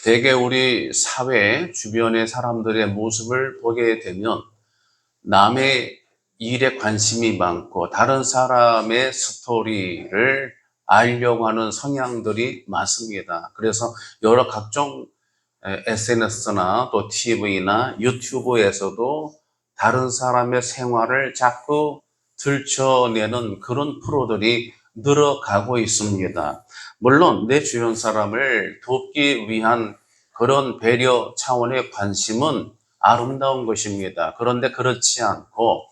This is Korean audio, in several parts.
대개 우리 사회 주변의 사람들의 모습을 보게 되면 남의 일에 관심이 많고 다른 사람의 스토리를 알려고 하는 성향들이 많습니다. 그래서 여러 각종 SNS나 또 TV나 유튜브에서도 다른 사람의 생활을 자꾸 들춰내는 그런 프로들이 늘어가고 있습니다. 물론 내 주변 사람을 돕기 위한 그런 배려 차원의 관심은 아름다운 것입니다. 그런데 그렇지 않고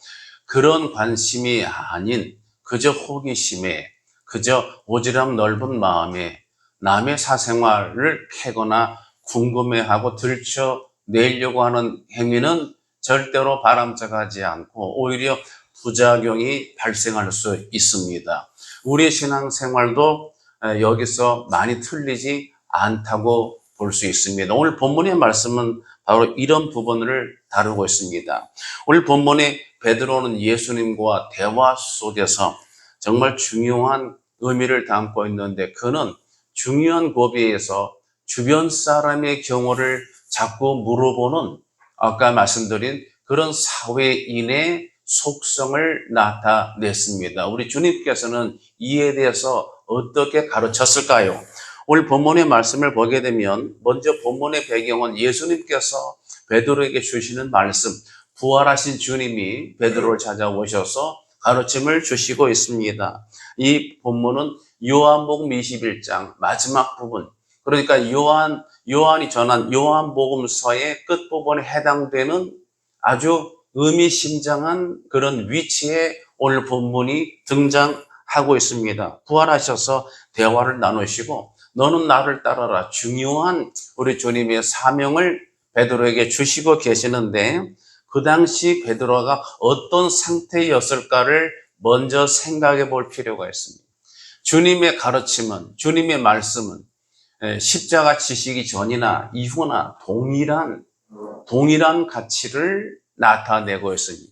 그런 관심이 아닌 그저 호기심에 그저 오지랖 넓은 마음에 남의 사생활을 캐거나 궁금해하고 들춰내려고 하는 행위는 절대로 바람직하지 않고 오히려 부작용이 발생할 수 있습니다. 우리의 신앙생활도 여기서 많이 틀리지 않다고 볼 수 있습니다. 오늘 본문의 말씀은 바로 이런 부분을 다루고 있습니다. 오늘 본문에 베드로는 예수님과 대화 속에서 정말 중요한 의미를 담고 있는데 그는 중요한 고비에서 주변 사람의 경우를 자꾸 물어보는 아까 말씀드린 그런 사회인의 속성을 나타냈습니다. 우리 주님께서는 이에 대해서 어떻게 가르쳤을까요? 오늘 본문의 말씀을 보게 되면 먼저 본문의 배경은 예수님께서 베드로에게 주시는 말씀, 부활하신 주님이 베드로를 찾아오셔서 가르침을 주시고 있습니다. 이 본문은 요한복음 21장 마지막 부분, 그러니까 요한이 전한 요한복음서의 끝부분에 해당되는 아주 의미심장한 그런 위치에 오늘 본문이 등장하고 있습니다. 부활하셔서 대화를 나누시고 너는 나를 따라라. 중요한 우리 주님의 사명을 베드로에게 주시고 계시는데 그 당시 베드로가 어떤 상태였을까를 먼저 생각해 볼 필요가 있습니다. 주님의 가르침은, 주님의 말씀은 십자가 지시기 전이나 이후나 동일한 가치를 나타내고 있습니다.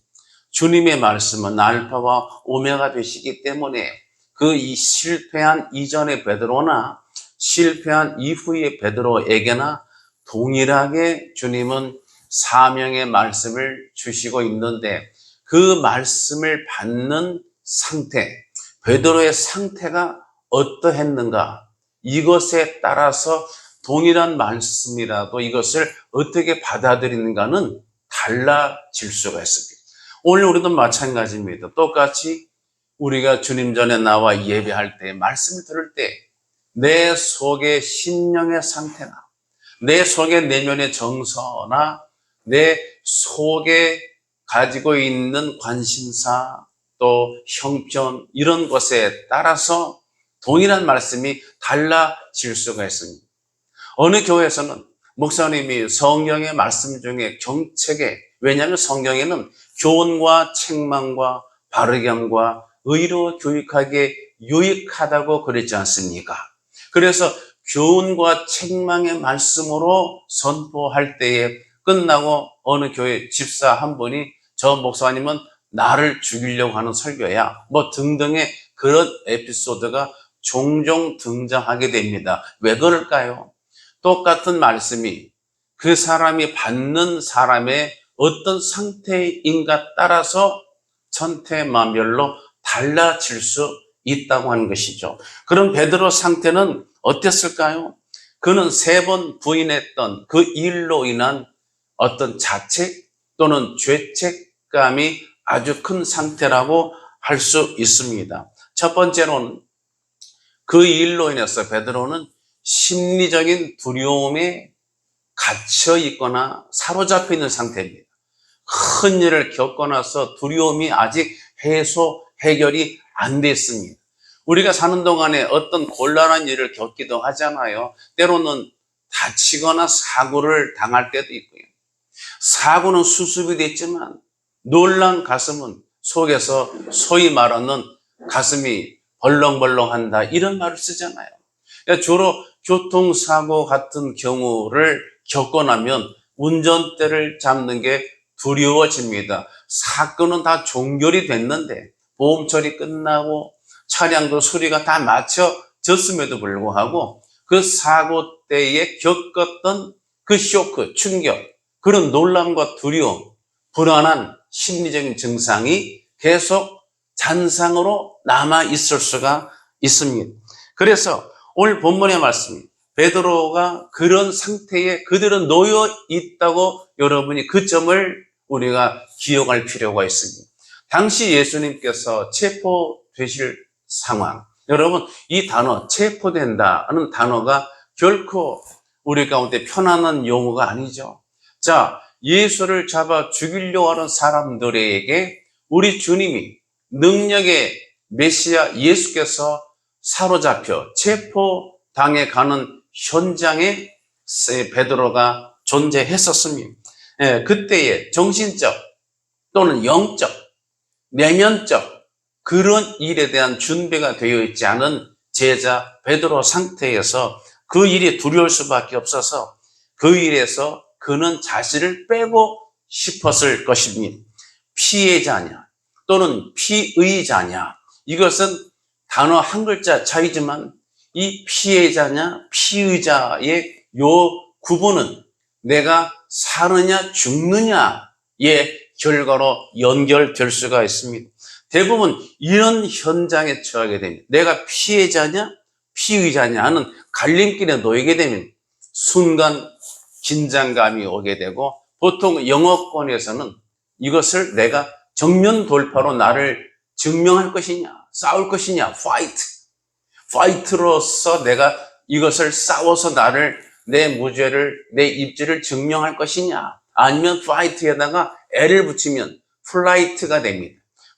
주님의 말씀은 알파와 오메가 되시기 때문에 그 이 실패한 이전의 베드로나 실패한 이후의 베드로에게나 동일하게 주님은 사명의 말씀을 주시고 있는데 그 말씀을 받는 상태, 베드로의 상태가 어떠했는가? 이것에 따라서 동일한 말씀이라도 이것을 어떻게 받아들이는가는 달라질 수가 있습니다. 오늘 우리도 마찬가지입니다. 똑같이 우리가 주님 전에 나와 예배할 때, 말씀을 들을 때 내 속의 심령의 상태나 내 속의 내면의 정서나 내 속에 가지고 있는 관심사 또 형편 이런 것에 따라서 동일한 말씀이 달라질 수가 있습니다. 어느 교회에서는 목사님이 성경의 말씀 중에 경책에 왜냐하면 성경에는 교훈과 책망과 바르게함과 의로 교육하기에 유익하다고 그랬지 않습니까? 그래서 교훈과 책망의 말씀으로 선포할 때에 끝나고 어느 교회 집사 한 분이 저 목사님은 나를 죽이려고 하는 설교야 뭐 등등의 그런 에피소드가 종종 등장하게 됩니다. 왜 그럴까요? 똑같은 말씀이 그 사람이 받는 사람의 어떤 상태인가 따라서 천태만별로 달라질 수 있다고 하는 것이죠. 그럼 베드로 상태는 어땠을까요? 그는 3번 부인했던 그 일로 인한 어떤 자책 또는 죄책감이 아주 큰 상태라고 할 수 있습니다. 첫 번째로는 그 일로 인해서 베드로는 심리적인 두려움에 갇혀 있거나 사로잡혀 있는 상태입니다. 큰 일을 겪고 나서 두려움이 아직 해결이 안 됐습니다. 우리가 사는 동안에 어떤 곤란한 일을 겪기도 하잖아요. 때로는 다치거나 사고를 당할 때도 있고요. 사고는 수습이 됐지만 놀란 가슴은 속에서 소위 말하는 가슴이 벌렁벌렁한다 이런 말을 쓰잖아요. 그러니까 주로 교통사고 같은 경우를 겪고 나면 운전대를 잡는 게 두려워집니다. 사건은 다 종결이 됐는데 보험 처리 끝나고 차량도 수리가 다 마쳐졌음에도 불구하고 그 사고 때에 겪었던 그 쇼크, 충격, 그런 놀람과 두려움, 불안한 심리적인 증상이 계속 잔상으로 남아 있을 수가 있습니다. 그래서 오늘 본문의 말씀, 베드로가 그런 상태에 그대로 놓여 있다고 여러분이 그 점을 우리가 기억할 필요가 있습니다. 당시 예수님께서 체포되실 상황, 여러분 이 단어 체포된다는 단어가 결코 우리 가운데 편안한 용어가 아니죠. 자, 예수를 잡아 죽이려고 하는 사람들에게 우리 주님이 능력의 메시아 예수께서 사로잡혀 체포당해 가는 현장에 베드로가 존재했었습니다. 그때의 정신적 또는 영적, 내면적 그런 일에 대한 준비가 되어 있지 않은 제자 베드로 상태에서 그 일이 두려울 수밖에 없어서 그 일에서 그는 자신을 빼고 싶었을 것입니다. 피해자냐 또는 피의자냐, 이것은 단어 한 글자 차이지만 이 피해자냐 피의자의 요 구분은 내가 사느냐 죽느냐의 결과로 연결될 수가 있습니다. 대부분 이런 현장에 처하게 됩니다. 내가 피해자냐 피의자냐 하는 갈림길에 놓이게 되면 순간 긴장감이 오게 되고, 보통 영어권에서는 이것을 내가 정면 돌파로 나를 증명할 것이냐 싸울 것이냐, 파이트로서 내가 이것을 싸워서 나를 내 무죄를 내 입지를 증명할 것이냐, 아니면 파이트에다가 L을 붙이면 플라이트가 됩니다.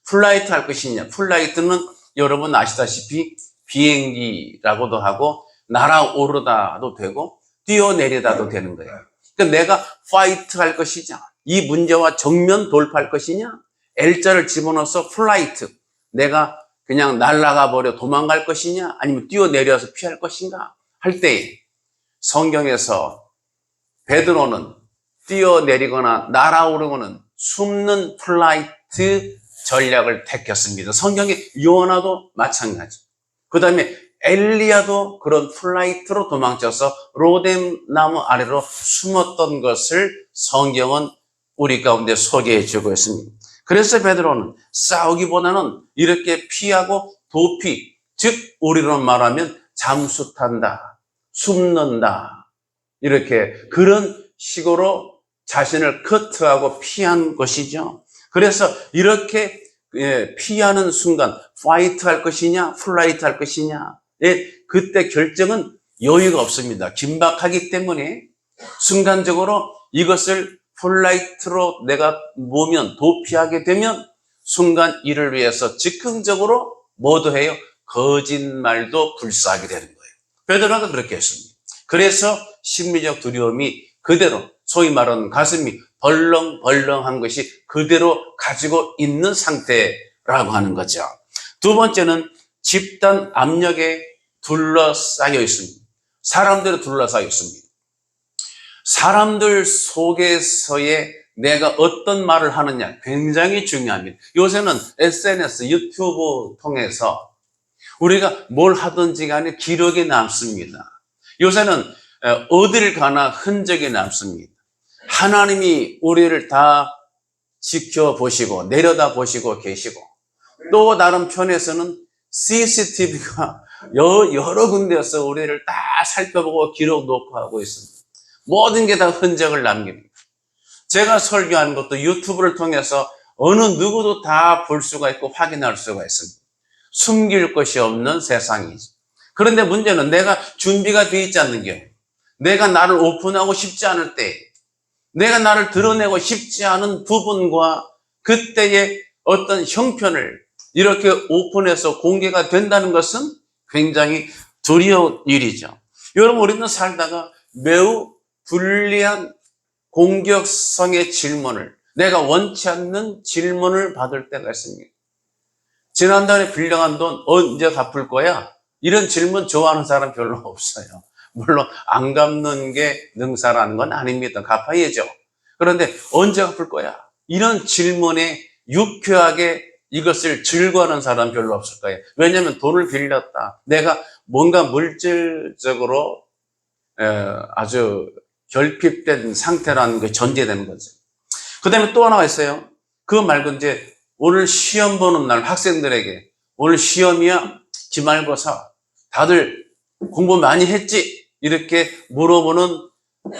플라이트 할 것이냐, 플라이트는 여러분 아시다시피 비행기라고도 하고 날아오르다도 되고 뛰어내리다도 되는 거예요. 그러니까 내가 파이트 할 것이냐, 이 문제와 정면 돌파할 것이냐, L자를 집어넣어서 플라이트, 내가 그냥 날아가 버려 도망갈 것이냐, 아니면 뛰어내려서 피할 것인가 할 때 성경에서 베드로는 뛰어내리거나 날아오르고는 숨는 플라이트 전략을 택했습니다. 성경의 요나도 마찬가지. 그 다음에 엘리야도 그런 플라이트로 도망쳐서 로뎀 나무 아래로 숨었던 것을 성경은 우리 가운데 소개해 주고 있습니다. 그래서 베드로는 싸우기보다는 이렇게 피하고 도피, 즉 우리로 말하면 잠수탄다, 숨는다, 이렇게 그런 식으로 자신을 커트하고 피한 것이죠. 그래서 이렇게 피하는 순간 파이트 할 것이냐 플라이트 할 것이냐, 그때 결정은 여유가 없습니다. 긴박하기 때문에 순간적으로 이것을 플라이트로 내가 보면 도피하게 되면 순간 이를 위해서 즉흥적으로 뭐도 해요? 거짓말도 불사하게 되는 거예요. 베드로가 그렇게 했습니다. 그래서 심리적 두려움이 그대로, 소위 말하는 가슴이 벌렁벌렁한 것이 그대로 가지고 있는 상태라고 하는 거죠. 두 번째는 집단 압력에 둘러싸여 있습니다. 사람들에 둘러싸여 있습니다. 사람들 속에서의 내가 어떤 말을 하느냐 굉장히 중요합니다. 요새는 SNS, 유튜브 통해서 우리가 뭘 하든지 간에 기록이 남습니다. 요새는 어딜 가나 흔적이 남습니다. 하나님이 우리를 다 지켜보시고 내려다보시고 계시고, 또 다른 편에서는 CCTV가 여러 군데에서 우리를 다 살펴보고 기록 녹화하고 있습니다. 모든 게 다 흔적을 남깁니다. 제가 설교하는 것도 유튜브를 통해서 어느 누구도 다 볼 수가 있고 확인할 수가 있습니다. 숨길 것이 없는 세상이죠. 그런데 문제는 내가 준비가 되어 있지 않는 경우, 내가 나를 오픈하고 싶지 않을 때, 내가 나를 드러내고 싶지 않은 부분과 그때의 어떤 형편을 이렇게 오픈해서 공개가 된다는 것은 굉장히 두려운 일이죠. 여러분, 우리는 살다가 매우 불리한 공격성의 질문을, 내가 원치 않는 질문을 받을 때가 있습니다. 지난달에 빌려간 돈 언제 갚을 거야? 이런 질문 좋아하는 사람 별로 없어요. 물론 안 갚는 게 능사라는 건 아닙니다. 갚아야죠. 그런데 언제 갚을 거야? 이런 질문에 유쾌하게 이것을 즐거워하는 사람 별로 없을 거예요. 왜냐하면 돈을 빌렸다, 내가 뭔가 물질적으로 아주 결핍된 상태라는 게 전제되는 거죠. 그 다음에 또 하나가 있어요. 그거 말고 이제 오늘 시험 보는 날 학생들에게 오늘 시험이야? 기말고사. 다들 공부 많이 했지? 이렇게 물어보는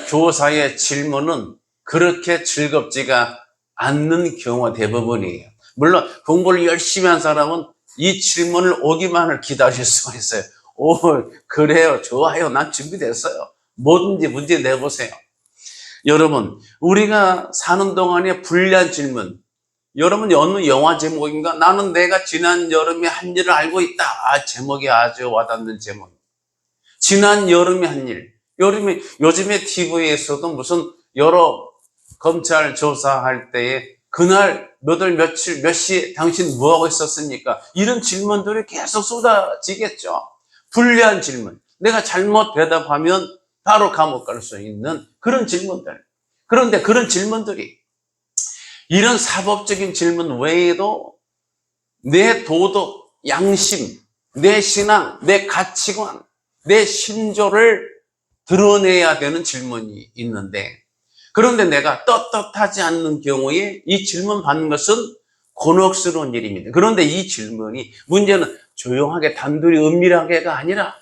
교사의 질문은 그렇게 즐겁지가 않는 경우가 대부분이에요. 물론 공부를 열심히 한 사람은 이 질문을 오기만을 기다릴 수가 있어요. 오, 그래요. 좋아요. 난 준비됐어요. 뭐든지 문제 내보세요. 여러분, 우리가 사는 동안에 불리한 질문. 여러분, 어느 영화 제목인가? 나는 내가 지난 여름에 한 일을 알고 있다. 제목이 아주 와닿는 제목. 지난 여름에 한 일. 요즘에 TV에서도 무슨 여러 검찰 조사할 때에 그날 몇 월 며칠 몇 시에 당신 뭐하고 있었습니까? 이런 질문들이 계속 쏟아지겠죠. 불리한 질문. 내가 잘못 대답하면 바로 감옥 갈 수 있는 그런 질문들. 그런데 그런 질문들이 이런 사법적인 질문 외에도 내 도덕, 양심, 내 신앙, 내 가치관, 내 신조를 드러내야 되는 질문이 있는데 그런데 내가 떳떳하지 않는 경우에 이 질문 받는 것은 곤혹스러운 일입니다. 그런데 이 질문이 문제는 조용하게 단둘이 은밀하게가 아니라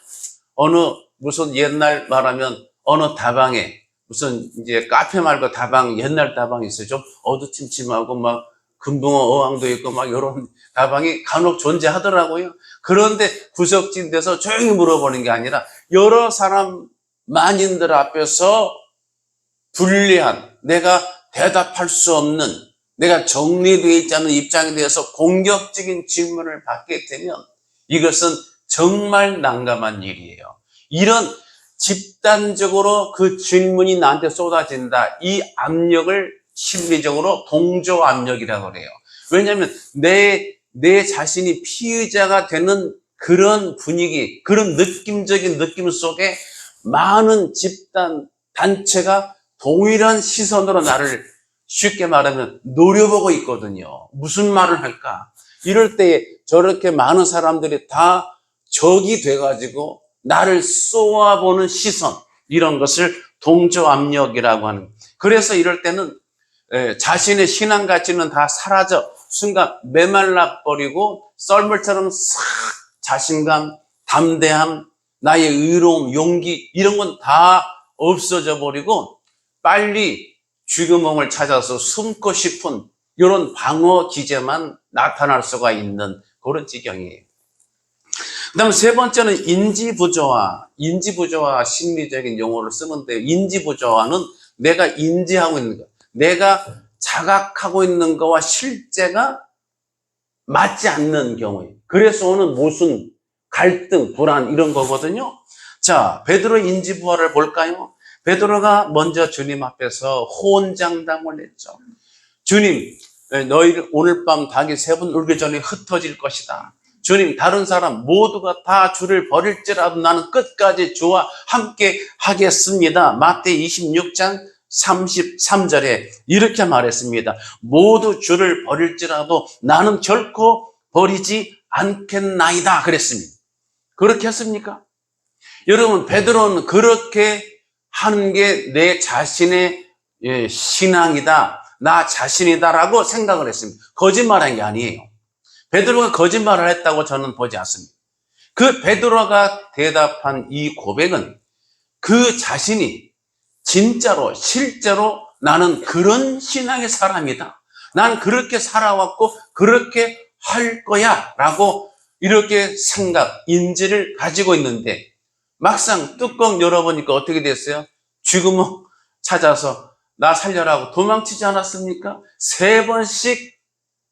무슨 옛날 말하면 어느 다방에 무슨 이제 카페 말고 다방 옛날 다방이 있어요. 좀 어두침침하고 막 금붕어 어항도 있고 막 이런 다방이 간혹 존재하더라고요. 그런데 구석진 데서 조용히 물어보는 게 아니라 여러 사람 만인들 앞에서 불리한 내가 대답할 수 없는 내가 정리되어 있지 않은 입장에 대해서 공격적인 질문을 받게 되면 이것은 정말 난감한 일이에요. 이런 집단적으로 그 질문이 나한테 쏟아진다. 이 압력을 심리적으로 동조 압력이라고 그래요. 왜냐하면 내 자신이 피의자가 되는 그런 분위기, 그런 느낌적인 느낌 속에 많은 집단, 단체가 동일한 시선으로 나를 쉽게 말하면 노려보고 있거든요. 무슨 말을 할까? 이럴 때 저렇게 많은 사람들이 다 적이 돼가지고 나를 쏘아보는 시선, 이런 것을 동조압력이라고 하는. 그래서 이럴 때는 자신의 신앙 가치는 다 사라져 순간 메말라 버리고 썰물처럼 싹 자신감, 담대함, 나의 의로움, 용기 이런 건 다 없어져 버리고 빨리 쥐구멍을 찾아서 숨고 싶은 이런 방어 기제만 나타날 수가 있는 그런 지경이에요. 그 다음 세 번째는 인지부조화 심리적인 용어를 쓰는데 인지부조화는 내가 인지하고 있는 것, 내가 자각하고 있는 것과 실제가 맞지 않는 경우에 그래서 오는 무슨 갈등, 불안 이런 거거든요. 자, 베드로의 인지부화를 볼까요? 베드로가 먼저 주님 앞에서 호언장담을 했죠. 주님, 너희를 오늘 밤 닭이 3번 울기 전에 흩어질 것이다. 주님, 다른 사람 모두가 다 주를 버릴지라도 나는 끝까지 주와 함께 하겠습니다. 마태복음 26장 33절에 이렇게 말했습니다. 모두 주를 버릴지라도 나는 결코 버리지 않겠나이다 그랬습니다. 그렇게 했습니까? 여러분, 베드로는 그렇게 하는 게 내 자신의 신앙이다, 나 자신이다라고 생각을 했습니다. 거짓말한 게 아니에요. 베드로가 거짓말을 했다고 저는 보지 않습니다. 그 베드로가 대답한 이 고백은 그 자신이 진짜로 실제로 나는 그런 신앙의 사람이다. 난 그렇게 살아왔고 그렇게 할 거야 라고 이렇게 생각, 인지를 가지고 있는데 막상 뚜껑 열어보니까 어떻게 됐어요? 쥐구멍 찾아서 나 살려라고 도망치지 않았습니까? 3번씩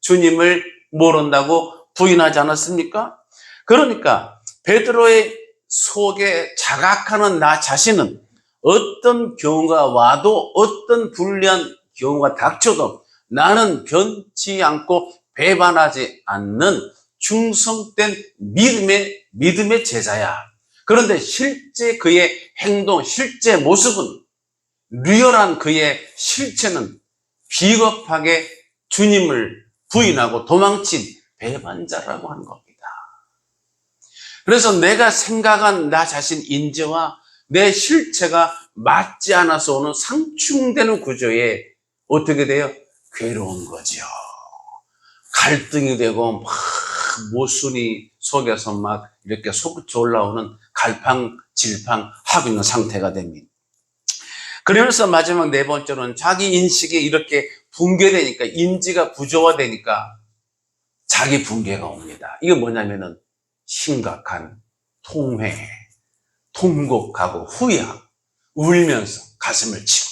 주님을 모른다고 부인하지 않았습니까? 그러니까 베드로의 속에 자각하는 나 자신은 어떤 경우가 와도 어떤 불리한 경우가 닥쳐도 나는 변치 않고 배반하지 않는 충성된 믿음의 제자야. 그런데 실제 그의 행동, 실제 모습은 리얼한 그의 실체는 비겁하게 주님을 부인하고 도망친 배반자라고 하는 겁니다. 그래서 내가 생각한 나 자신 인지와 내 실체가 맞지 않아서 오는 상충되는 구조에 어떻게 돼요? 괴로운 거죠. 갈등이 되고 막 모순이 속에서 막 이렇게 솟구쳐 올라오는 갈팡질팡 하고 있는 상태가 됩니다. 그러면서 마지막 네 번째로는 자기 인식이 이렇게 붕괴되니까, 인지가 부조화되니까 자기 붕괴가 옵니다. 이게 뭐냐면은 심각한 통회, 통곡하고 후회하고 울면서 가슴을 치고,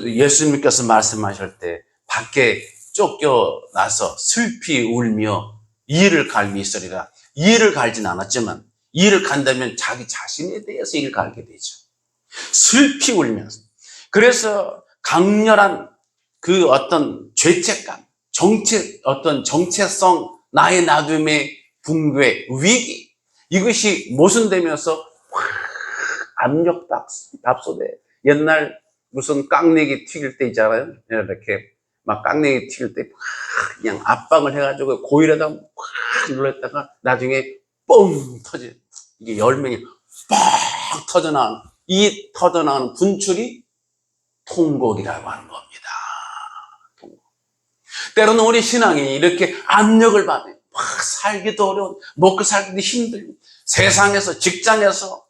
예수님께서 말씀하실 때 밖에 쫓겨나서 슬피 울며 이를 갈미 있으리라. 이를 갈진 않았지만 이를 간다면 자기 자신에 대해서 이를 갈게 되죠. 슬피 울면서. 그래서 강렬한 그 어떤 죄책감, 어떤 정체성, 나의 놔둠의 붕괴, 위기, 이것이 모순되면서 압력밥솥에 옛날 무슨 깡내기 튀길 때 있잖아요. 이렇게 막 깡내기 튀길 때 그냥 압박을 해가지고 고일에다 확 눌렀다가 나중에 뻥 터져. 이게 열명이 뻥 터져나오는, 이 터져나오는 분출이 통곡이라고 하는 겁니다. 통곡. 때로는 우리 신앙이 이렇게 압력을 받아요. 막 살기도 어려운, 먹고 살기도 힘들고, 세상에서, 직장에서,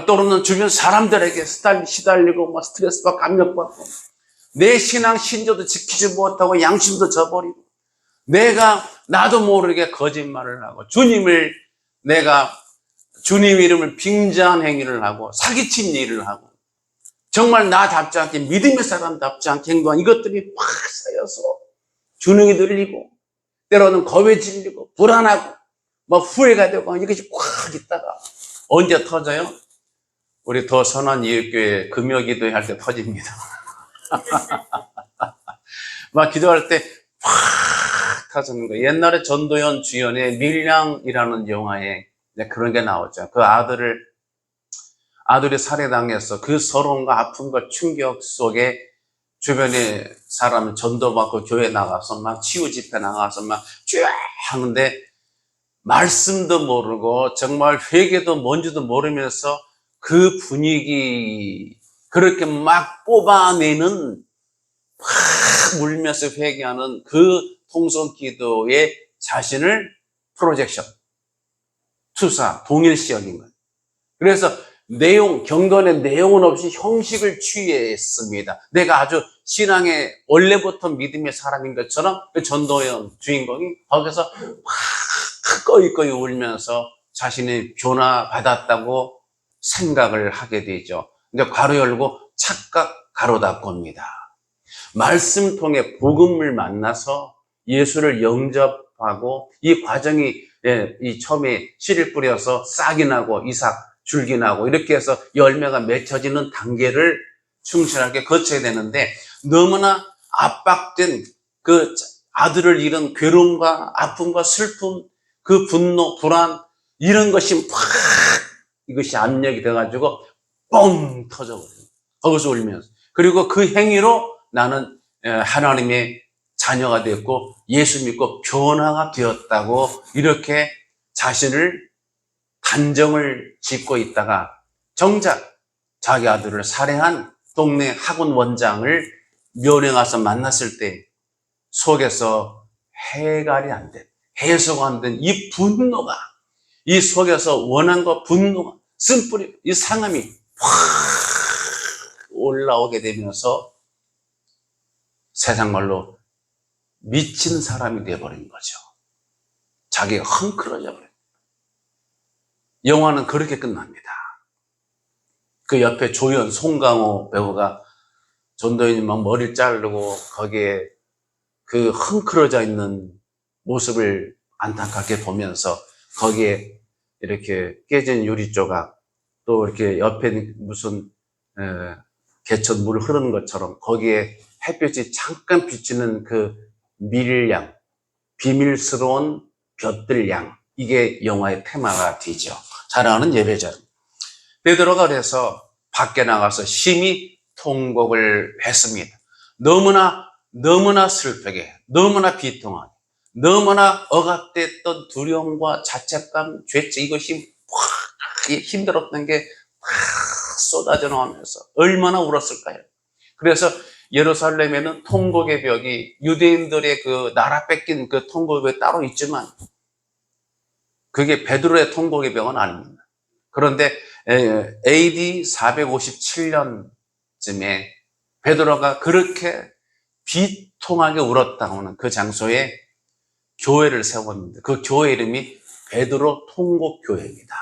또는 주변 사람들에게 시달리고, 막 스트레스 받고, 압력받고, 내 신앙 신조도 지키지 못하고, 양심도 저버리고, 나도 모르게 거짓말을 하고, 주님 이름을 빙자한 행위를 하고, 사기친 일을 하고, 정말 나답지 않게, 믿음의 사람답지 않게 행동한 이것들이 확 쌓여서 주눅이 들리고, 때로는 겁에 질리고, 불안하고, 막 후회가 되고, 이것이 확 있다가 언제 터져요? 우리 더 선한 이웃교회 금요기도 할 때 터집니다. 막 기도할 때 확 터지는 거예요. 옛날에 전도연 주연의 밀양이라는 영화에 그런 게 나오죠. 그 아들이 살해당해서 그 서러움과 아픔과 충격 속에 주변에 사람 전도받고 교회 나가서 막 치유 집회 나가서 막 쫙 하는데 말씀도 모르고 정말 회개도 뭔지도 모르면서 그 분위기 그렇게 막 뽑아내는, 막 울면서 회개하는 그 통성 기도의 자신을 프로젝션, 투사, 동일시 여긴 거예요. 그래서 경건의 내용은 없이 형식을 취했습니다. 내가 아주 신앙의 원래부터 믿음의 사람인 것처럼 그 전도연 주인공이 거기서 막 꺼이꺼이 울면서 자신이 변화받았다고 생각을 하게 되죠. 근데 괄호 열고 착각 가로 닫고입니다. 말씀 통해 복음을 만나서 예수를 영접하고 이 과정이 이 처음에 씨를 뿌려서 싹이 나고 이삭 줄기 나고 이렇게 해서 열매가 맺혀지는 단계를 충실하게 거쳐야 되는데, 너무나 압박된 그 아들을 잃은 괴로움과 아픔과 슬픔, 그 분노, 불안, 이런 것이 이것이 압력이 돼가지고 뻥 터져버려요. 거기서 울면서. 그리고 그 행위로 나는 하나님의 자녀가 되었고 예수 믿고 변화가 되었다고 이렇게 자신을 단정을 짓고 있다가 정작 자기 아들을 살해한 동네 학원 원장을 면회 가서 만났을 때 속에서 해결이 안 된, 해소가 안 된 이 분노가, 이 속에서 원한과 분노가, 쓴뿌리, 이 상함이 확 올라오게 되면서 세상 말로 미친 사람이 되어버린 거죠. 자기가 헝클어져 버려요. 영화는 그렇게 끝납니다. 그 옆에 조연, 송강호 배우가 전도연이 막 머리를 자르고 거기에 그 헝클어져 있는 모습을 안타깝게 보면서 거기에 이렇게 깨진 유리 조각, 또 이렇게 옆에 무슨 개천 물 흐르는 것처럼 거기에 햇볕이 잠깐 비치는 그 밀양, 비밀스러운 볕들양, 이게 영화의 테마가 되죠. 사랑하는 예배자, 베드로가 그래서 밖에 나가서 심히 통곡을 했습니다. 너무나 슬프게, 너무나 비통하게, 너무나 억압됐던 두려움과 자책감, 죄책, 이것이 힘들었던 게 쏟아져 나오면서 얼마나 울었을까요? 그래서 예루살렘에는 통곡의 벽이 유대인들의 그 나라 뺏긴 그 통곡의 벽이 따로 있지만 그게 베드로의 통곡의 벽은 아닙니다. 그런데 AD 457년쯤에 베드로가 그렇게 비통하게 울었다고 하는 그 장소에 교회를 세웠는데 그 교회 이름이 베드로 통곡교회입니다.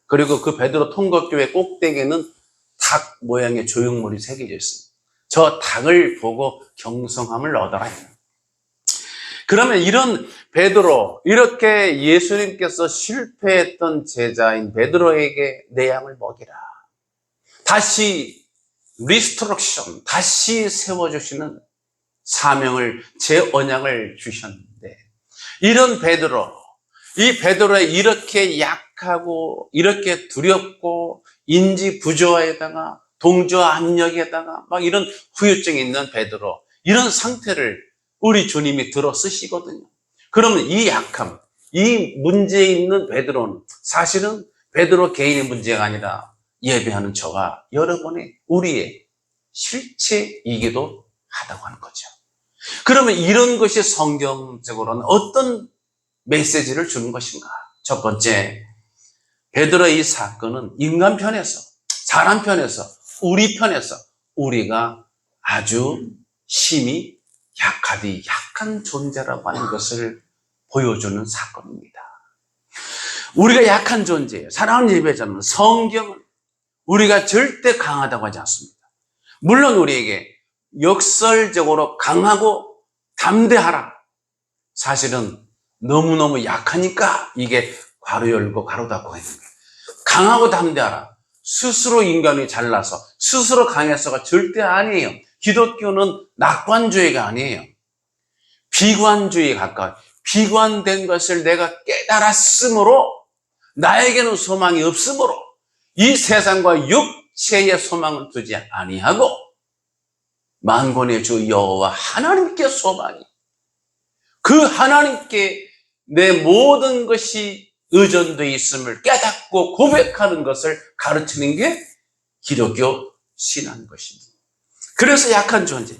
그리고 그 베드로 통곡교회 꼭대기에는 닭 모양의 조형물이 새겨져 있습니다. 저 닭을 보고 경성함을 얻어라. 그러면 이런 베드로, 이렇게 예수님께서 실패했던 제자인 베드로에게 내 양을 먹이라. 다시 리스토럭션, 다시 세워주시는 사명을, 제 언약을 주셨는데 이런 베드로, 이 베드로의 이렇게 약하고 이렇게 두렵고 인지 부조화에다가 동조와 압력에다가 막 이런 후유증이 있는 베드로, 이런 상태를 우리 주님이 들어 쓰시거든요. 그러면 이 약함, 이 문제에 있는 베드로는 사실은 베드로 개인의 문제가 아니라 예배하는 저와 여러분의 우리의 실체이기도 하다고 하는 거죠. 그러면 이런 것이 성경적으로는 어떤 메시지를 주는 것인가? 첫 번째, 베드로의 이 사건은 인간 편에서, 사람 편에서, 우리 편에서 우리가 아주 심히 약하디 약한 존재라고 하는 것을 보여주는 사건입니다. 우리가 약한 존재예요. 사랑하는 예배자는 성경은 우리가 절대 강하다고 하지 않습니다. 물론 우리에게 역설적으로 강하고 담대하라. 사실은 너무너무 약하니까 이게 괄호 열고 괄호 닫고 하는 거예요. 강하고 담대하라. 스스로 인간이 잘나서 스스로 강해서가 절대 아니에요. 기독교는 낙관주의가 아니에요. 비관주의에 가까워요. 비관된 것을 내가 깨달았으므로 나에게는 소망이 없으므로 이 세상과 육체의 소망을 두지 아니하고 만군의 주 여호와 하나님께 소망이, 그 하나님께 내 모든 것이 의존되어 있음을 깨닫고 고백하는 것을 가르치는 게 기독교 신앙인 것입니다. 그래서 약한 존재,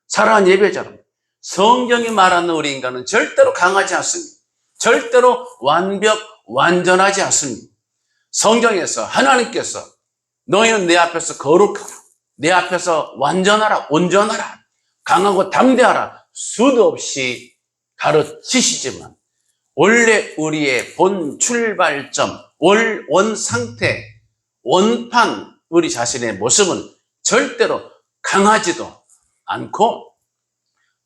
사랑하는 예배자 여러분, 성경이 말하는 우리 인간은 절대로 강하지 않습니다. 절대로 완전하지 않습니다. 성경에서 하나님께서 너희는 내 앞에서 거룩하라, 내 앞에서 완전하라, 온전하라, 강하고 담대하라 수도 없이 가르치시지만 원래 우리의 본 출발점, 원 상태, 원판 우리 자신의 모습은 절대로 강하지도 않고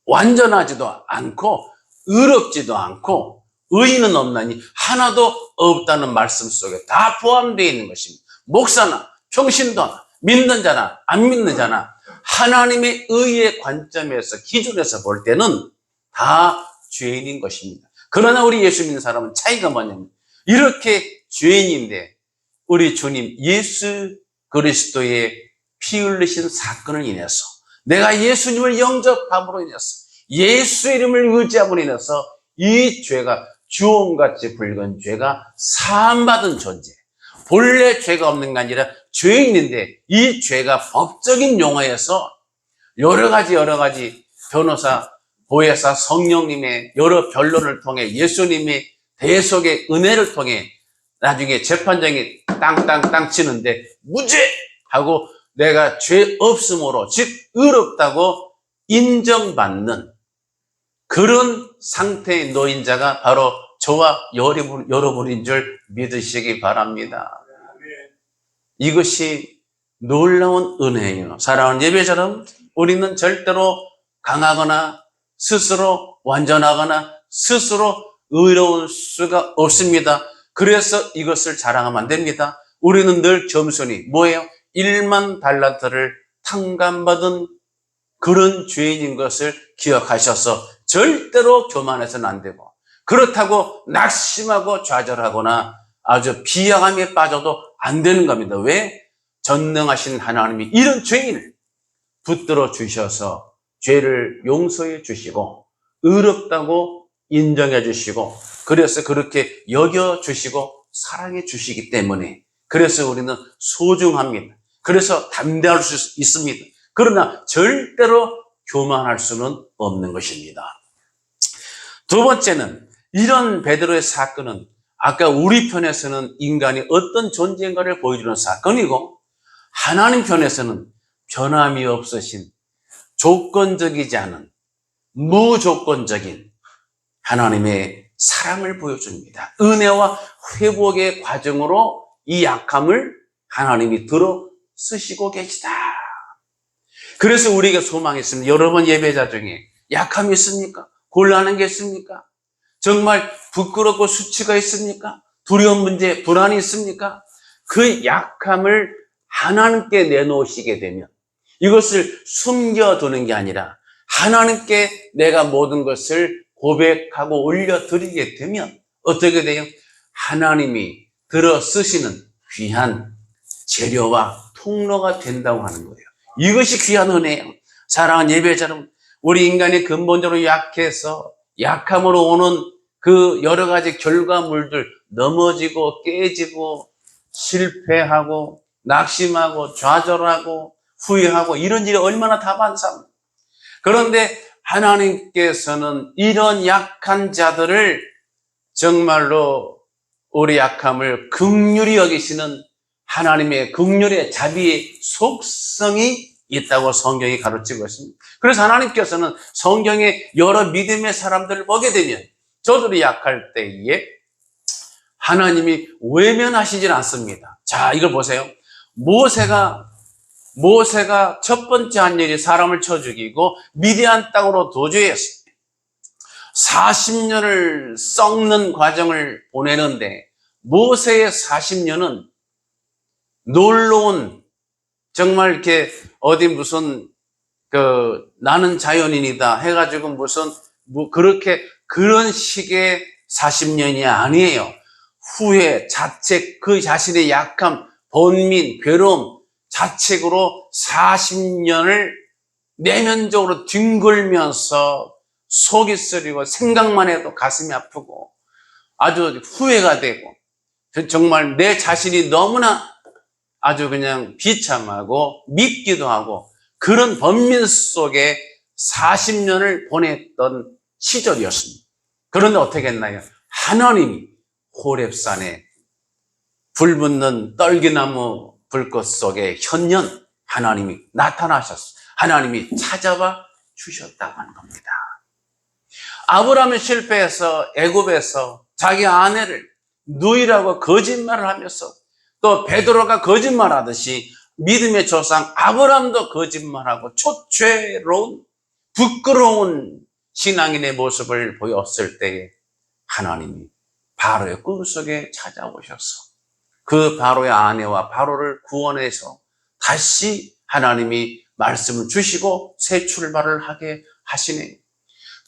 완전하지도 않고 의롭지도 않고 의인은 없나니 하나도 없다는 말씀 속에 다 포함되어 있는 것입니다. 목사나 평신도나 믿는 자나 안 믿는 자나 하나님의 의의 관점에서 기준에서 볼 때는 다 죄인인 것입니다. 그러나 우리 예수 믿는 사람은 차이가 뭐냐면 이렇게 죄인인데 우리 주님 예수 그리스도의 피 흘리신 사건을 인해서 내가 예수님을 영접함으로 인해서 예수 이름을 의지함으로 인해서 이 죄가 주홍같이 붉은 죄가 사함받은 존재, 본래 죄가 없는 게 아니라 죄인인데 이 죄가 법적인 용어에서 여러 가지 변호사, 보혜사, 성령님의 여러 변론을 통해 예수님의 대속의 은혜를 통해 나중에 재판장이 땅땅땅 치는데 무죄하고 내가 죄 없음으로 즉 의롭다고 인정받는 그런 상태의 노인자가 바로 저와 여러분인 줄 믿으시기 바랍니다. 이것이 놀라운 은혜예요. 사랑하는 예배자는 우리는 절대로 강하거나 스스로 완전하거나 스스로 의로울 수가 없습니다. 그래서 이것을 자랑하면 안 됩니다. 우리는 늘 겸손히 뭐예요? 1만 달란트를 탕감받은 그런 죄인인 것을 기억하셔서 절대로 교만해서는 안 되고 그렇다고 낙심하고 좌절하거나 아주 비약함에 빠져도 안 되는 겁니다. 왜? 전능하신 하나님이 이런 죄인을 붙들어 주셔서 죄를 용서해 주시고 의롭다고 인정해 주시고 그래서 그렇게 여겨 주시고 사랑해 주시기 때문에 그래서 우리는 소중합니다. 그래서 담대할 수 있습니다. 그러나 절대로 교만할 수는 없는 것입니다. 두 번째는 이런 베드로의 사건은 아까 우리 편에서는 인간이 어떤 존재인가를 보여주는 사건이고 하나님 편에서는 변함이 없으신 조건적이지 않은 무조건적인 하나님의 사랑을 보여줍니다. 은혜와 회복의 과정으로 이 약함을 하나님이 들어 쓰시고 계시다. 그래서 우리가 소망이 있습니다. 여러분 예배자 중에 약함이 있습니까? 곤란한 게 있습니까? 정말 부끄럽고 수치가 있습니까? 두려운 문제, 불안이 있습니까? 그 약함을 하나님께 내놓으시게 되면 이것을 숨겨두는 게 아니라 하나님께 내가 모든 것을 고백하고 올려드리게 되면 어떻게 돼요? 하나님이 들어 쓰시는 귀한 재료와 통로가 된다고 하는 거예요. 이것이 귀한 은혜예요. 사랑하는 예배자 여러분, 우리 인간이 근본적으로 약해서 약함으로 오는 그 여러 가지 결과물들, 넘어지고 깨지고 실패하고 낙심하고 좌절하고 후회하고 이런 일이 얼마나 다반사합니다. 그런데 하나님께서는 이런 약한 자들을 정말로 우리 약함을 긍휼히 여기시는 하나님의 긍휼의 자비의 속성이 있다고 성경이 가르치고 있습니다. 그래서 하나님께서는 성경에 여러 믿음의 사람들을 보게 되면 저들이 약할 때에 하나님이 외면하시질 않습니다. 자, 이걸 보세요. 모세가 첫 번째 한 일이 사람을 쳐 죽이고 미디안 땅으로 도주했습니다. 40년을 썩는 과정을 보내는데 모세의 40년은 놀러온 정말 이렇게 어디 무슨 나는 자연인이다 해가지고 무슨 그렇게 그런 식의 40년이 아니에요. 후회, 자책, 그 자신의 약함, 번민, 괴로움, 자책으로 40년을 내면적으로 뒹굴면서 속이 쓰리고 생각만 해도 가슴이 아프고 아주 후회가 되고 정말 내 자신이 너무나 아주 그냥 비참하고 밉기도 하고 그런 번민 속에 40년을 보냈던 시절이었습니다. 그런데 어떻게 했나요? 하나님이 호렙산에 불붙는 떨기나무 불꽃 속에 현년 하나님이 나타나셨어요. 하나님이 찾아와 주셨다고 하는 겁니다. 아브라함은 실패해서 애굽에서 자기 아내를 누이라고 거짓말을 하면서 또 베드로가 거짓말하듯이 믿음의 조상 아브라함도 거짓말하고 초죄로운 부끄러운 신앙인의 모습을 보였을 때에 하나님이 바로의 꿈속에 찾아오셔서 그 바로의 아내와 바로를 구원해서 다시 하나님이 말씀을 주시고 새 출발을 하게 하시네요.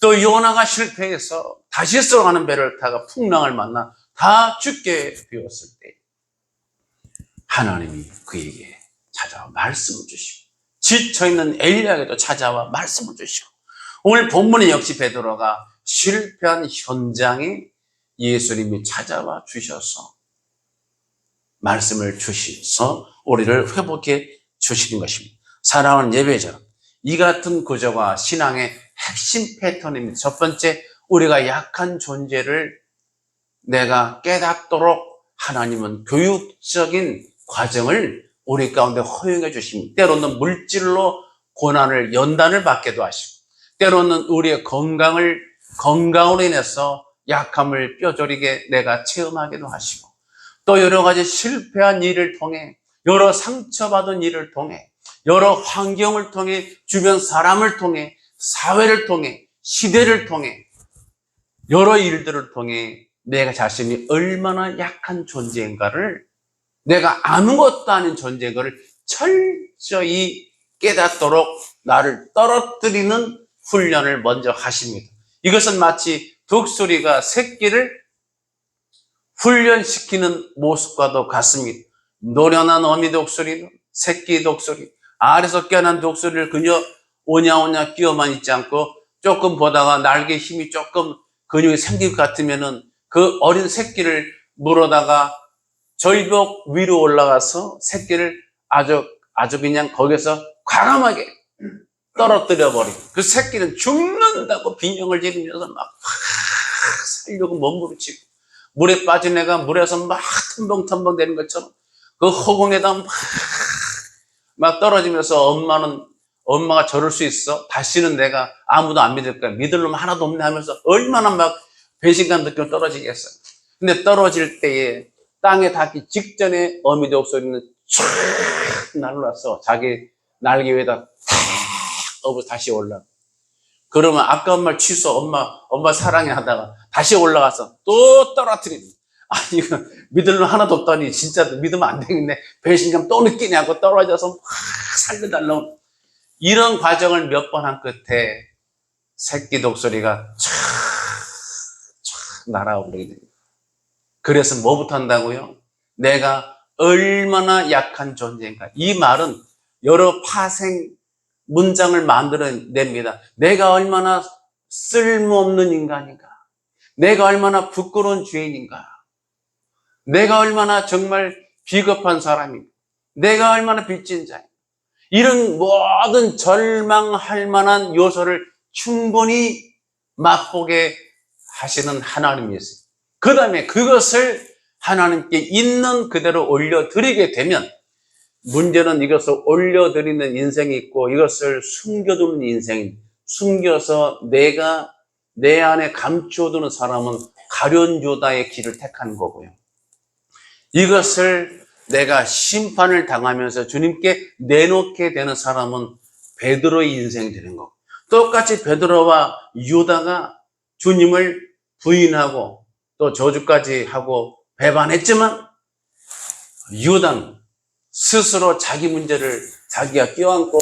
또 요나가 실패해서 다시스로 가는 배를 타고 풍랑을 만나 다 죽게 되었을 때 하나님이 그에게 찾아와 말씀을 주시고 지쳐있는 엘리야에게도 찾아와 말씀을 주시고 오늘 본문에 역시 베드로가 실패한 현장에 예수님이 찾아와 주셔서 말씀을 주셔서 우리를 회복해 주시는 것입니다. 사랑하는 예배자, 이 같은 구조가 신앙의 핵심 패턴입니다. 첫 번째, 우리가 약한 존재를 내가 깨닫도록 하나님은 교육적인 과정을 우리 가운데 허용해 주십니다. 때로는 물질로 고난을 연단을 받게도 하시고 때로는 우리의 건강으로 인해서 약함을 뼈저리게 내가 체험하기도 하시고 또 여러 가지 실패한 일을 통해 여러 상처받은 일을 통해 여러 환경을 통해 주변 사람을 통해 사회를 통해 시대를 통해 여러 일들을 통해 내가 자신이 얼마나 약한 존재인가를 내가 아무것도 아닌 존재인가를 철저히 깨닫도록 나를 떨어뜨리는 훈련을 먼저 하십니다. 이것은 마치 독수리가 새끼를 훈련시키는 모습과도 같습니다. 노련한 어미 독수리는 새끼 독수리, 알에서 깨어난 독수리를 그저 오냐오냐 끼어만 있지 않고 조금 보다가 날개 힘이 조금 근육이 생길 것 같으면은 그 어린 새끼를 물어다가 절벽 위로 올라가서 새끼를 아주 아주 그냥 거기서 과감하게 떨어뜨려 버리고, 그 새끼는 죽는다고 빈형을 지르면서 막 살려고 몸부림치고, 물에 빠진 애가 물에서 막 텀벙텀벙 되는 것처럼 그 허공에다 막 떨어지면서 엄마가 저럴 수 있어? 다시는 내가 아무도 안 믿을 거야. 믿을 놈 하나도 없네 하면서 얼마나 막 배신감 느끼고 떨어지겠어. 근데 떨어질 때에 땅에 닿기 직전에 어미의 목소리는 촤악 날라서 자기 날개 위에다 탁 업어 다시 올라. 그러면 아까운 말 취소, 엄마 사랑해 하다가 다시 올라가서 또 떨어뜨립니다. 아니, 이거 믿을 놈 하나도 없다니 진짜 믿으면 안 되겠네. 배신감 또 느끼냐고 떨어져서 막 살려달라고. 이런 과정을 몇 번 한 끝에 새끼 독소리가 촥촥 날아오르게 됩니다. 그래서 뭐부터 한다고요? 내가 얼마나 약한 존재인가. 이 말은 여러 파생 문장을 만들어냅니다. 내가 얼마나 쓸모없는 인간인가. 내가 얼마나 부끄러운 죄인인가. 내가 얼마나 정말 비겁한 사람인가. 내가 얼마나 빚진 자인가. 이런 모든 절망할 만한 요소를 충분히 맛보게 하시는 하나님이 있어요. 그 다음에 그것을 하나님께 있는 그대로 올려드리게 되면, 문제는 이것을 올려드리는 인생이 있고 이것을 숨겨두는 인생이, 숨겨서 내가 내 안에 감춰두는 사람은 가룟 유다의 길을 택하는 거고요. 이것을 내가 심판을 당하면서 주님께 내놓게 되는 사람은 베드로의 인생이 되는 거고, 똑같이 베드로와 유다가 주님을 부인하고 또 저주까지 하고 배반했지만, 유다는 스스로 자기 문제를 자기가 껴안고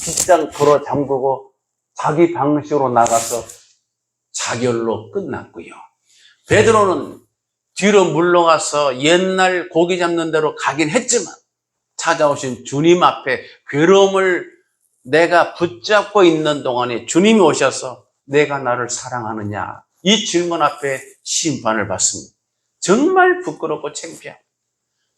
빗장 걸어 잠그고 자기 방식으로 나가서 자결로 끝났고요. 베드로는 뒤로 물러가서 옛날 고기 잡는 대로 가긴 했지만, 찾아오신 주님 앞에 괴로움을 내가 붙잡고 있는 동안에 주님이 오셔서 내가 나를 사랑하느냐, 이 질문 앞에 심판을 받습니다. 정말 부끄럽고 창피하고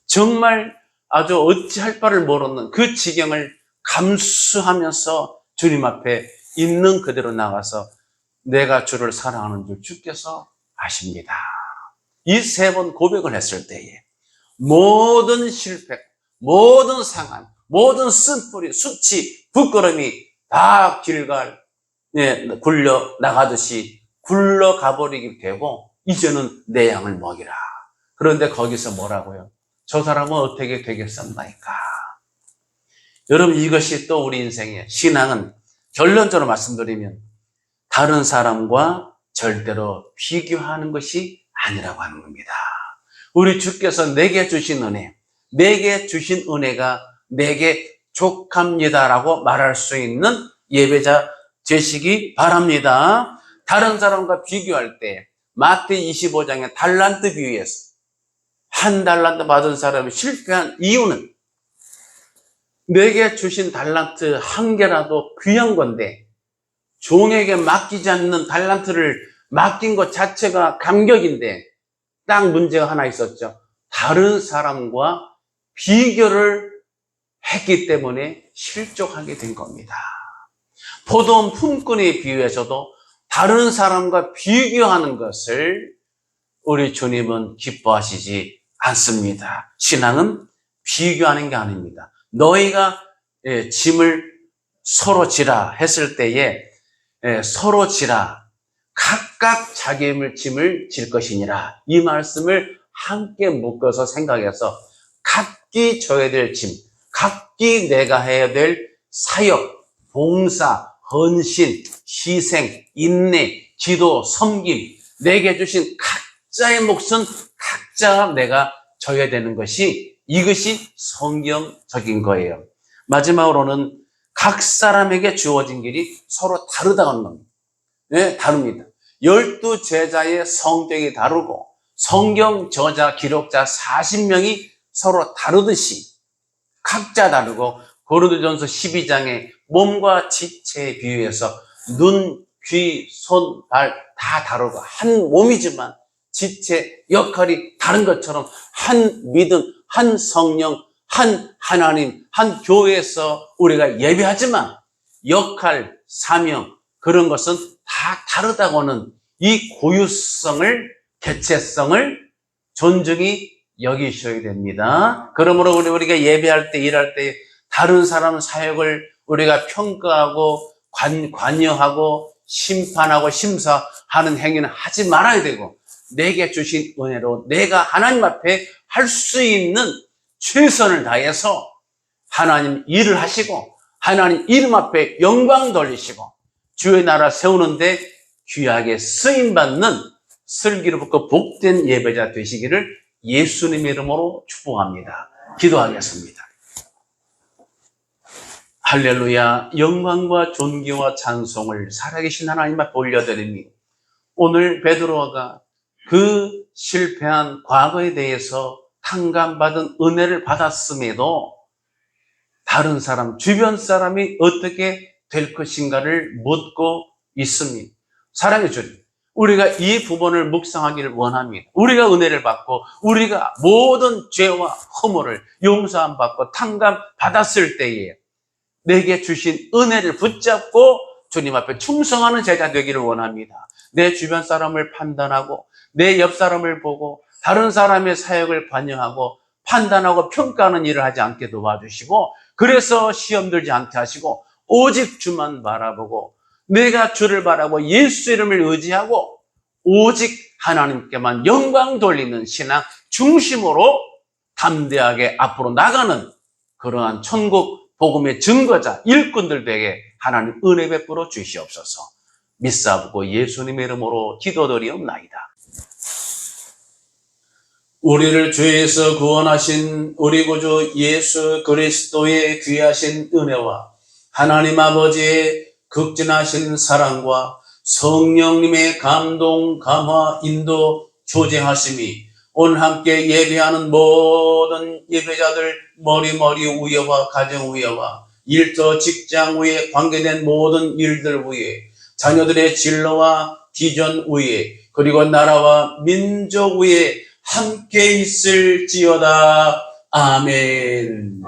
정말 아주 어찌할 바를 모르는 그 지경을 감수하면서 주님 앞에 있는 그대로 나가서 내가 주를 사랑하는 줄 주께서 아십니다. 이 세 번 고백을 했을 때에 모든 실패, 모든 상한, 모든 쓴뿌리, 수치, 부끄러움이 다 길갈 굴려 나가듯이 굴러가 버리게 되고, 이제는 내 양을 먹이라. 그런데 거기서 뭐라고요? 저 사람은 어떻게 되겠습니까? 여러분, 이것이 또 우리 인생의 신앙은 결론적으로 말씀드리면 다른 사람과 절대로 비교하는 것이 아니라고 하는 겁니다. 우리 주께서 내게 주신 은혜, 내게 주신 은혜가 내게 족합니다라고 말할 수 있는 예배자 되시기 바랍니다. 다른 사람과 비교할 때 마태 25장의 달란트 비유에서 한 달란트 받은 사람이 실패한 이유는, 내게 주신 달란트 한 개라도 귀한 건데 종에게 맡기지 않는 달란트를 맡긴 것 자체가 감격인데, 딱 문제가 하나 있었죠. 다른 사람과 비교를 했기 때문에 실족하게 된 겁니다. 포도원 품꾼의 비유에서도 다른 사람과 비교하는 것을 우리 주님은 기뻐하시지 않습니다. 신앙은 비교하는 게 아닙니다. 너희가 짐을 서로 지라 했을 때에 서로 지라, 각각 자기의 짐을 질 것이니라, 이 말씀을 함께 묶어서 생각해서 각기 져야 될 짐, 각기 내가 해야 될 사역, 봉사, 헌신, 희생, 인내, 기도, 섬김, 내게 주신 각자의 몫은 각자 내가 져야 되는 것이, 이것이 성경적인 거예요. 마지막으로는 각 사람에게 주어진 길이 서로 다르다는 겁니다. 네, 다릅니다. 12 제자의 성격이 다르고 성경 저자, 기록자 40명이 서로 다르듯이 각자 다르고, 고린도전서 12장에 몸과 지체에 비유해서 눈, 귀, 손, 발 다 다르고 한 몸이지만 지체 역할이 다른 것처럼 한 믿음, 한 성령, 한 하나님, 한 교회에서 우리가 예배하지만 역할, 사명, 그런 것은 다 다르다고는 이 고유성을, 개체성을 존중히 여기셔야 됩니다. 그러므로 우리가 예배할 때, 일할 때 다른 사람 사역을 우리가 평가하고 관여하고 심판하고 심사하는 행위는 하지 말아야 되고, 내게 주신 은혜로 내가 하나님 앞에 할 수 있는 최선을 다해서 하나님 일을 하시고 하나님 이름 앞에 영광 돌리시고 주의 나라 세우는데 귀하게 쓰임받는 슬기롭고 복된 예배자 되시기를 예수님의 이름으로 축복합니다. 기도하겠습니다. 할렐루야. 영광과 존귀와 찬송을 살아계신 하나님 앞에 올려드리니, 오늘 베드로가 그 실패한 과거에 대해서 탕감받은 은혜를 받았음에도 다른 사람, 주변 사람이 어떻게 될 것인가를 묻고 있습니다. 사랑해 주님, 우리가 이 부분을 묵상하기를 원합니다. 우리가 은혜를 받고 우리가 모든 죄와 허물을 용서함 받고 탕감 받았을 때에 내게 주신 은혜를 붙잡고 주님 앞에 충성하는 제자 되기를 원합니다. 내 주변 사람을 판단하고 내 옆 사람을 보고 다른 사람의 사역을 관여하고 판단하고 평가하는 일을 하지 않게 도와주시고, 그래서 시험 들지 않게 하시고 오직 주만 바라보고 내가 주를 바라고 예수 이름을 의지하고 오직 하나님께만 영광 돌리는 신앙 중심으로 담대하게 앞으로 나가는 그러한 천국 복음의 증거자 일꾼들 되게 하나님 은혜 베풀어 주시옵소서. 믿사옵고 예수님의 이름으로 기도드리옵나이다. 우리를 죄에서 구원하신 우리 구주 예수 그리스도의 귀하신 은혜와 하나님 아버지의 극진하신 사랑과 성령님의 감동, 감화, 인도, 조제하심이 오늘 함께 예배하는 모든 예배자들 머리 위에와 가정 위에와 일터 직장 위에 관계된 모든 일들 위에 자녀들의 진로와 비전 위에 그리고 나라와 민족 위에 함께 있을지어다. 아멘.